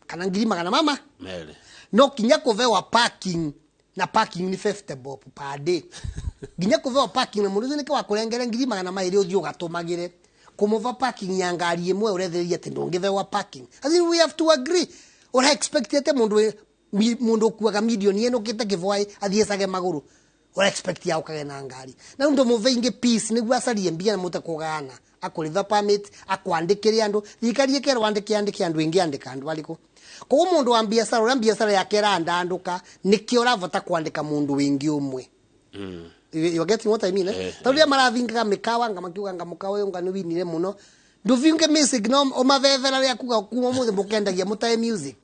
kana ngiri 100 mele no kinya kuvewa parking na parking ni 50 bob per day ginya kuvewa parking na mundu ni kwa kurengera ngiri 100 ile uthio gatumagire kumova parking ya ngari imwe uretheria ati ndongivewa parking as in we have to agree or expected mundu kuaga milioni eno kite kivoi athiesage maguru or expect ya ukage na ngari na ndo muveinge peace ni gwasarie mbia na muta kugana akuriva permit akwandikire andu thikari yekero andike andu ingi andika andu aliko ko mundu wa biashara yake randa anduka nikio ravota kwandika mundu wingi umwe you getting what I mean tawia maravinga mikawa ngamakiuga ngamukawa ngani winire muno nduvinge music no omavevera ya kuga kuma muthe mukendagia mutae music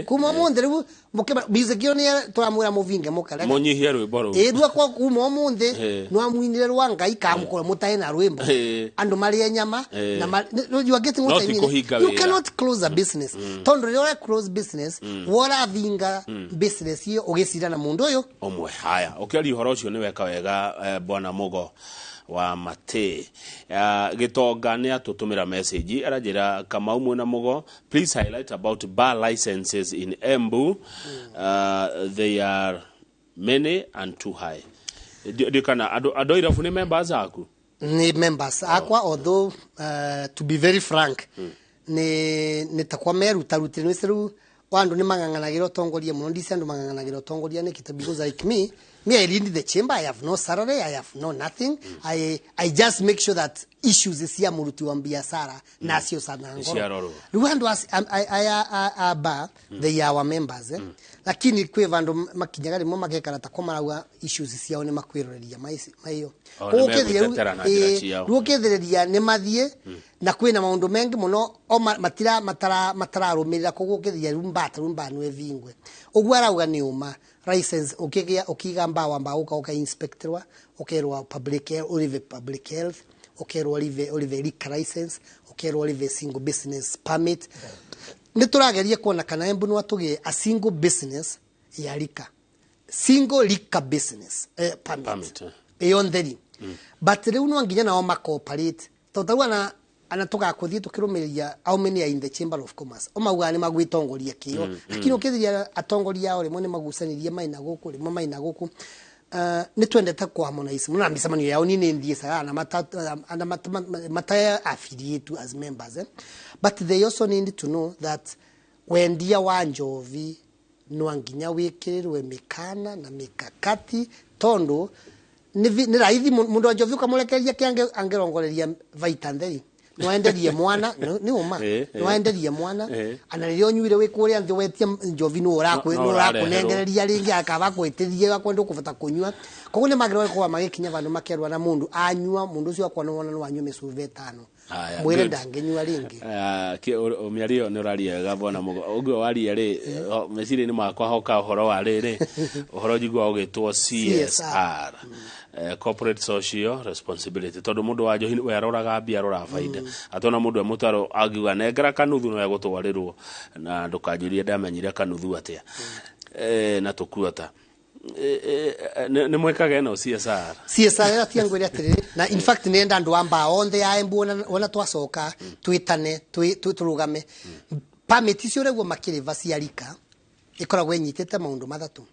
kuma muthe riu mukeba music yo ni twamwira muvinge mukale munyihia rwimbo ru dua kwa kuma muthe no amwinire rwanga ikamukora mutae na rwimbo andu mari nyama na you are getting what I mean you cannot close a business tondo yo close business wora vinga business yo ugisira na mundu yo omwe haya ukiari horo ucio ni weka wega bwana mugo wa mate gitonga ni atutumira message arajira kama umwe na mugo please highlight about bar licenses in Embu they are many and too high dikana adoira fune members aku ni members akwa although to be very frank ni takwa meru tarutire no seru wandu ni manganganagira tongoria muno ndisi andu manganganagira tongoria ni kitabu because like me I lead the chamber. I have no salary. I have no nothing. I just make sure that issues is here muruti wa biashara na sio sana ngoro. Ruando as I bar they are our members lakini kwe vandu makinyagari mo magekara takomara issues is here ne makwiroreria maiyo. Ukethiriria ne mathie na kwina maundu mengi muno o matara rumirira kugukithia rumba nwe vingwe. Ugwara uga ni uma license ukigamba wamba uka inspectorwa ukerwa public health ukerwa olive liquor license ukerwa olive single business permit niturageria kuona kana Embu no atuge a single business ya liquor single liquor business permit eyonderi but riu no nginya na o macorporate totaruana anatoka kuthie tukirumiria how many are in the chamber of commerce omauga ni magwitongoria kio lakini ukithiria atongoria ore mone magusanirie maina guku rimo maina guku ni twendete kwa harmonize muna misamani yao nini ndie sana na mata affiliate as members but they also need to know that when dia wanjovi no nginya wikirirwe mikana na mikakati tondo ni raithi mundu wanjovi kamurekeria kiange angerongoreria vaita nderi nwenderie mwana ni uma nwenderie mwana ana rio nyuire we kuria nthi wetie njovi no rakunengereria ringi akaba kwitirie akwenda kufata kunywa koguo ni magiro kwa magikinya vandu makerwa na mundu anywa mundu ucio akwa no wanywa mesuve 5 mwire ndangenywa ringi miario ni raria gavana ugo waria ri mesiri ni makwa hoka horo wa riri horo jigwa ogitwo CSR corporate social responsibility tondu mundu wa njohi we aroraga mbia arora faida atona mundu mutaro agiwa negera kanuthu no yagutwarirwo na ndukanjurie ndamenyire kanuthu atia na tukuota ne mwekage no CSR atiangwira atiriri na in fact nenda andu amba onthe ya embu ona twacoka twitane turugame permit icio reguo makiriva ciarika ikoragwo enyitete maundu mathatu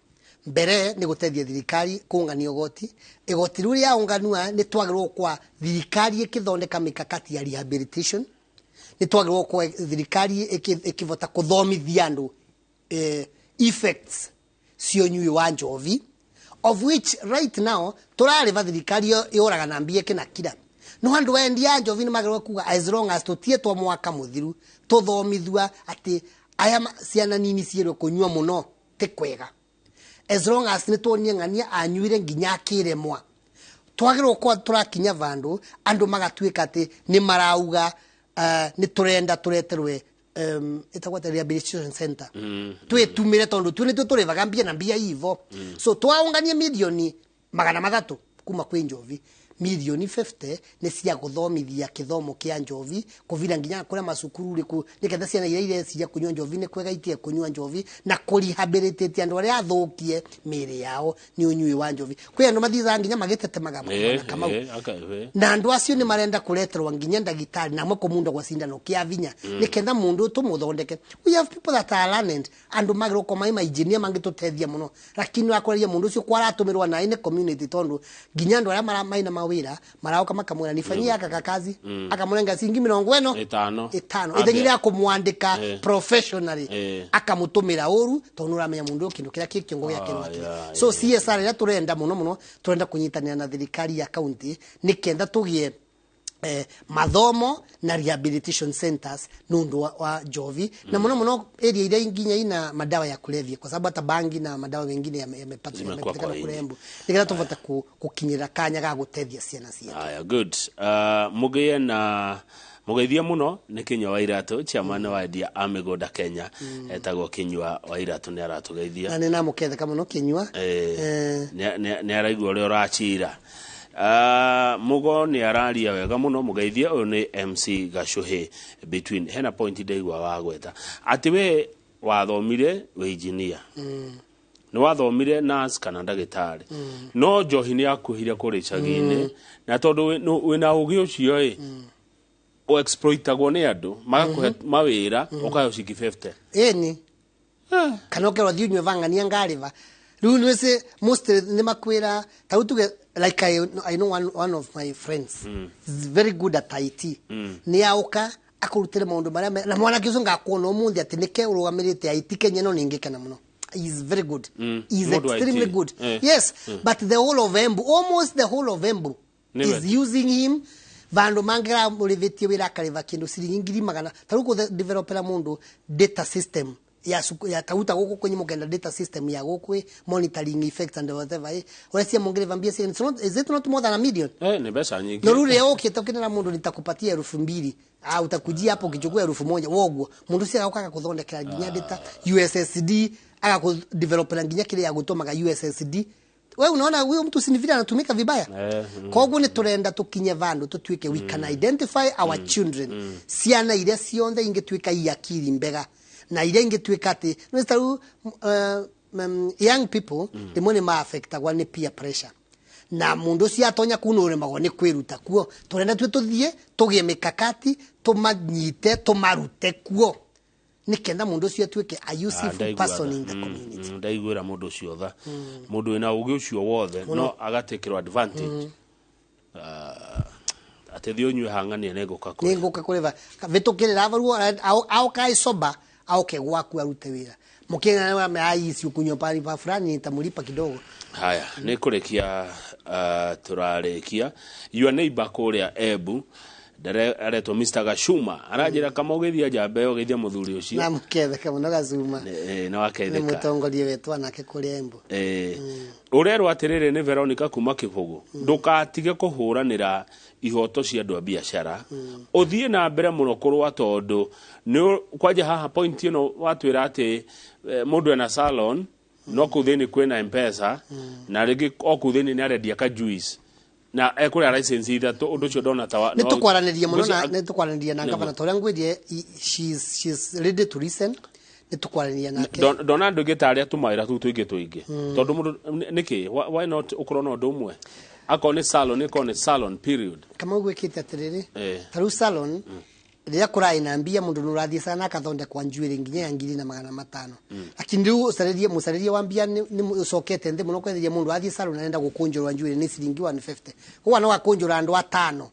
mbere ni gutethia thirikari kungania igoti ruri ya unganua ni twagirwo kwa thirikari ikithondeka mikakati ya rehabilitation ni twagirwo kwa thirikari ikivota kuthomithia andu effects sio nyui wa njovi of which right now turareva thirikari yoraga na mbie kina kira no andu endia njovi ni magirwo kuga as long as tutietwa mwaka muthiru tuthomithua ati aya ciana nini ciero kunywa muno ti kwega as long as ni tuonie ngania anyuire nginya akiremwa twagirwo kwa turakinya vandu andu magatuika ati ni marauga ni turenda tureterwe itagwa rehabilitation center twetumire tondu tu ni turevaga mbia na mbia ivo so twaungania milioni 300 kuma kwi njovi milioni 50 ni cia guthomithia kithomo kia njovi kuvira nginya kura masukuru riku niketha ciana ile cia kunywa njovi ni kwega itie kunywa njovi na kurehabilitate andu aria athukie miri yao ni unyui wa njovi kwi andu mathiza nginya magetete magamba kama na andu acio ni marenda kureterwa nginya ndagitari na mwako mundu gwa sindano kia vinya niketha mundu tumuthondeke we have people that are learned andu magiro kwa mai engineer mangitutethia muno lakini akoreria mundu ucio kwaratumirwa na ine community tondu nginya andu aria maina wira marao kama kamwira nifanyia aka kazi akamurenga singi 50 ithengire akumwandika professionally akamutumira uru tondu uramenya mundu kindu kira kiongo yake so CSR ya turenda muno turenda kunyitania na thirikari ya county nikenda tugie mathomo na rehabilitation centers nundu wa njovi na muno area ile nginya ina madawa ya kulevya kwa sababu hata bangi na madawa mengine yamepatikana kurembo nikira tuvota kukinyira kanya ga gutethia ciana cia haya good mugie na mugeithia muno ni Kinyua wa Iratu chairman wa Dia Amigoda Kenya etagwo Kinyua wa Iratu ni aratugeithia na ni namukethe muno Kinyua ni araigua uri urachira mugo ni araria wega muno mugeithia uyu ni MC Gashuhi between hena point ndaigwa wagweta ati we wathomire we engineer ni wathomire nurse kana ndagitari no njohi ni akuhire kuri chagine na tondu wina ugi ucio o exploitagwo ni andu magakuhe mawira ukayo ciki 50 eni kana okerwa thiunywe vangania ngariva riu ni se most ni makwira tautuge like I know one of my friends is very good at IT ni auka akurutire maundu maria na mwana kiuso ngakuona umundi ati nike urugamirite IT Kenya no ningikana muno he is very good he is extremely good yes but the whole of Embu almost the whole of Embu is using him vandu mangira mulivetie wira kariva kindu siringi magana taruko developera mundu data system ya tauta goko kwenye mugenda data system ya gokwe monitoring effects and whatever wasi mungire vambia is it not more than $1 million ni pesa nyingi norure okay tokena mundu nitakupatia 2,000 au utakujia hapo ukichukua 1,000 wogwo mundu sia akaka kuthondekera nginya data USSD aka ku developer nginya kile ya gutomaga USSD wewe unaona huyo mtu sinivile anatumika vibaya kwa hiyo ni turenda tukinye vandu tutuike we can identify our children siana ile sionde ingetuika yakiri mbega na ile ingetuika ati no young people the money ma affect agwa peer pressure na mundu cia atonya kunure mago ni kwiruta kuo turenda tuthie tugie mikakati tumanyite tumarute kuo nikenda mundu cio tuike a useful person in the community ndaigwira mundu ucio tha mundu ina ugi ucio wothe no agatekirwa advantage ate thio nywe hangania nenguka kureva vitukirira avaruo au kai soba au kegwaku arute wira mukenya na maisi ukunyo pali pa fulani nitamulipa kidogo haya ni kurekia turarekia your neighbor kuria Embu ndere areto Mr Gashuma arajira kama ugithia jambe ugithia muthuri ucio na mukethe kama no Gashuma na waketheka ni mutongoria wetu anake kuri Embu urero atirire ni Veronica kuma Kibugu ndukatige kuhuranira ihoto cia andu a biashara uthie na mbere muno kurwa tondu ni kwaje haha point ino watwira ati mundu ena salon no kuthini kwina M-Pesa na rigi okuthini ni arendia ka juice na ekuri license ithatu undu cio ndona tawa ni tukwaraniria muno na ni tukwaraniria na ngavana toria ngwithie she's ready to listen ni tukwaraniria nake ndona andu gitaria tumaira tu tuingi tondu mundu niki why not ukorona undu umwe akone salon period kama ugwikite atiriri taru salon ria kurai na mbia mundu nurathie sana akathonde kwa njuire nginya ya 2,500 lakini riu musaririe wa mbia ni usokete nthi muno kwethiria mundu athie salon anaenda gukunjurwa njuire ni ciringi 150 huwa no akunjura andu 5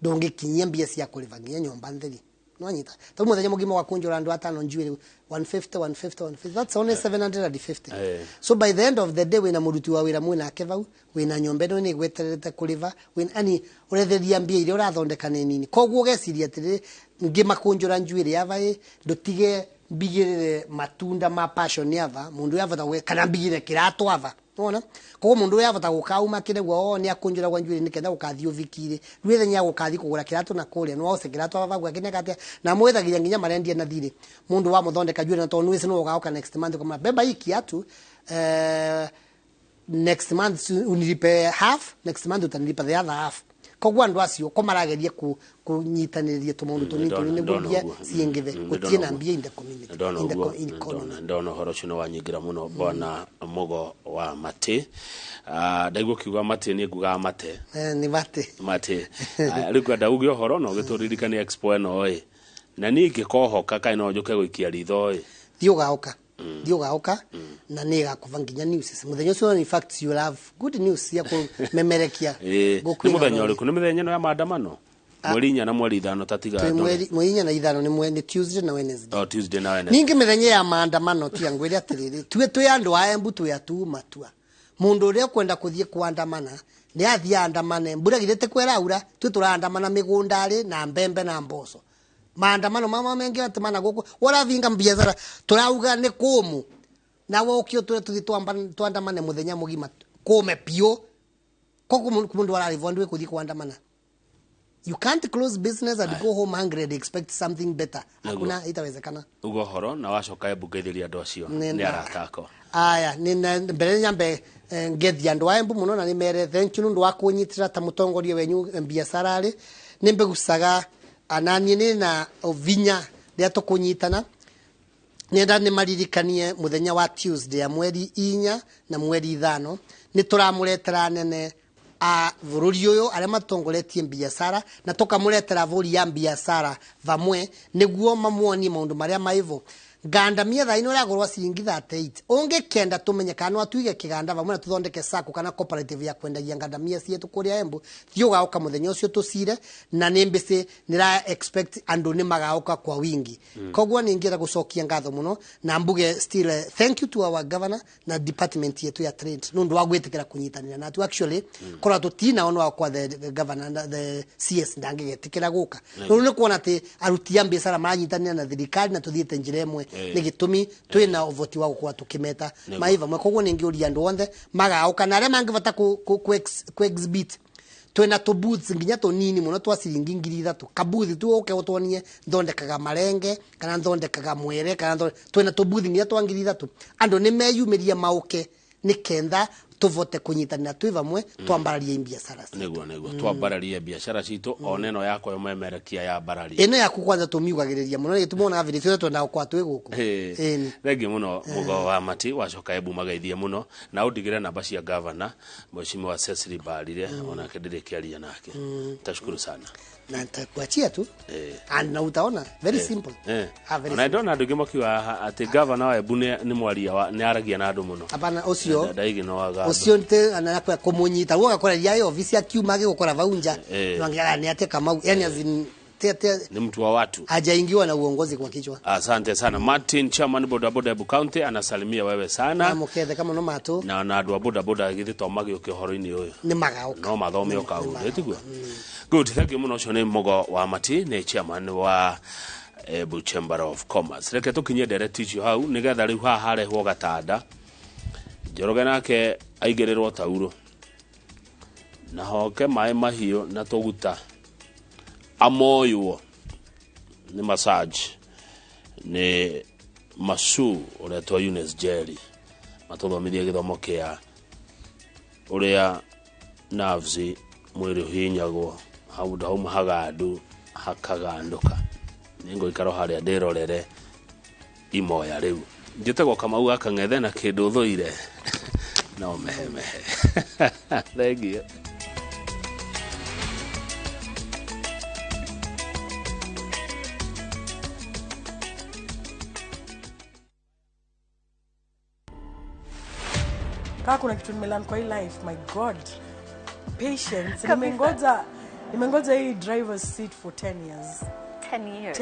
ndungikinyia mbia cia kuliva nginya nyomba ntheri no anyita tamu muthenya mugima wa kunjura andu 5 njuire 150 that's only 750 so by the end of the day wina muruti wa wira mwina akevau wina nyombe no ni gweterete kuliva wina ani uretheria mbia ile urathondeka nini koguo geciria atiri ngima kunjura njuire yavae ndutige mbigirire matunda ma passion yava mundu yava kana mbigire kirato ava ona koguo mundu yava gukauma kiregwa ni akunjura gwa njuire nikenda gukathio vikire rwethenya gukathi kugura kirato na kuria no ose kirato ava gwa kineka atia na mwethagiria nginya marendia na thiri mundu wa muthondeka njuire na tonu wese no gauka next month kama beba hiki atu next month unilipe half next month utanilipa the other half koguo andu acio komarageria kunyitaniriria tumundu tunini ni gumbia ciengithe gutie na mbia in the community ndona horo cino wanyigira muno bwana Mugo wa Mate ndaigua kiuga Mate ni nguga Mate ni Mate riku ndauge horo no gituririkania expo eno na ni ngikohoka kai no njuke guikia ritho Diogauka na nega kuvanginya news muthenya ucio in fact you have good news ya kumemerekia goku muthenya uriku ni muthenya no ya maandamano mweri 4 na mweri 5 tatiga mweri 4 na 5 ni Tuesday na Wednesday Tuesday na Wednesday ningi muthenya ya maandamano tia ngwiri atiriri twe andu a Embu tu ya tu matua mundu uria kwenda kuthie kuandamana ni athia andamane mbura girete kweraura twe turaandamana migundari na mbembe na mboco maandamano mama mengi atamana guku waravinga biashara turauga ni kumu na wokio tuthi twandamane muthenya mugima kume pio koko mundu wararivondwe kuthi kuandamana you can't close business and go home hungry and expect something better hakuna itawezekana ugo horo na wacoka Embu ngeithiria andu acio ni aratako aya ni mbere nyambe ngethia andu a Embu muno na ni mere thank you ndu wa kunyitira ta mutongoria wenyu biashara ari ni mbegusaga anani ni na vinya ria tukunyitana nenda ni maririkanie muthenya wa Tuesday ya mweri 4 na mweri 5 ni turamuretera nene a vururi uyu aria matongoretie biashara na tukamuretera vuri ya biashara vamwe niguo mamuoni maundu maria maivo ngandamia thaino ria gorwa ciringi 38 unge kenda tumenye kana atuige kiganda vamwe na tuthondeke sako kana cooperative ya kwendagia ngandamia cietu kuria Embu thiugauka muthenya ucio tucire na nimbisi nira expect andu ni magauka kwa wingi koguo ningira gucokia ngatho muno na mbuge still thank you to our governor na department yetu ya trade nundu wa gwitikira kunyitanira na tu actually kora tutina ono kwa the governor the CS ndangegetikira guka nundu ni kuona ati aruti biashara manyitanira na thirikari na tuthiete njira imwe ni gitumi twina ovoti wa gukwa tukimeta maiva mwe koguo ningiuria andu onthe magauka na aria mangivata ku exhibit twina tu booths nginya tunini muno twa ciringi 3,000 kabuthi tu uke utonie thondekaga marenge kana thondekaga mwere kana twina tu booth nginya twa 3,000 andu ni meyumiria mauke ni kenda tuvote kunyitanira twi vamwe twambararie biashara niguo twambararie biashara citu oneno yako yo memerekia ya barari ino yaku kwanza tumiugagiriria muno ni tumona video cio twenda kwa twi guku thengi muno Mugo wa Mati wacoka Embu magaithie muno na undigire namba cia governor mheshimiwa wa Cecily Mbarire ona kedire kiaria nake tashukuru sana na nitakuachia tu na utaona very simple na ndona andu ngimakiwa ati governor wa Embu ni mwaria ni aragia na andu muno hapana ucio ndaigi no waga ucio nte anakwa kumunyita woga kora ya ofisi ya kiuma ge gukora vaunja nwangira ni ate kama yani azin ni mtu wa watu, hajaingiwa na uongozi kwa kichwa. Asante sana Martin, chairman bodaboda Embu County, anasalimia wewe sana. Na mukethe kama no matu na andu wa bodaboda githithomaga ukihoro-ini uyu ni magauka no mathome ukauru etigwa. Good, thank you muno. Shone Mogo wa Mati ni chairman wa Embu Chamber of Commerce. Reke tukinye direct issue hau nigetha riu haha harehwo gatanda Njoroge nake aigerirwo tauro na hoke mai mahio na tuguta amoywo ni massage ni masu uretwa Eunice Jerry matuthomithia githomo kia uria nerves mwiri hinyagwo hau ndauma hagandu hakaganduka ningo ikaro haria ndirorere imoya riu njitego Kamau akang'ethe na kindu thuire no meheme thank you. Kaka kuna kitu nimelearn kwa hii life, my god, patience. Nimengoja hii driver's seat for 10 years. 10 years.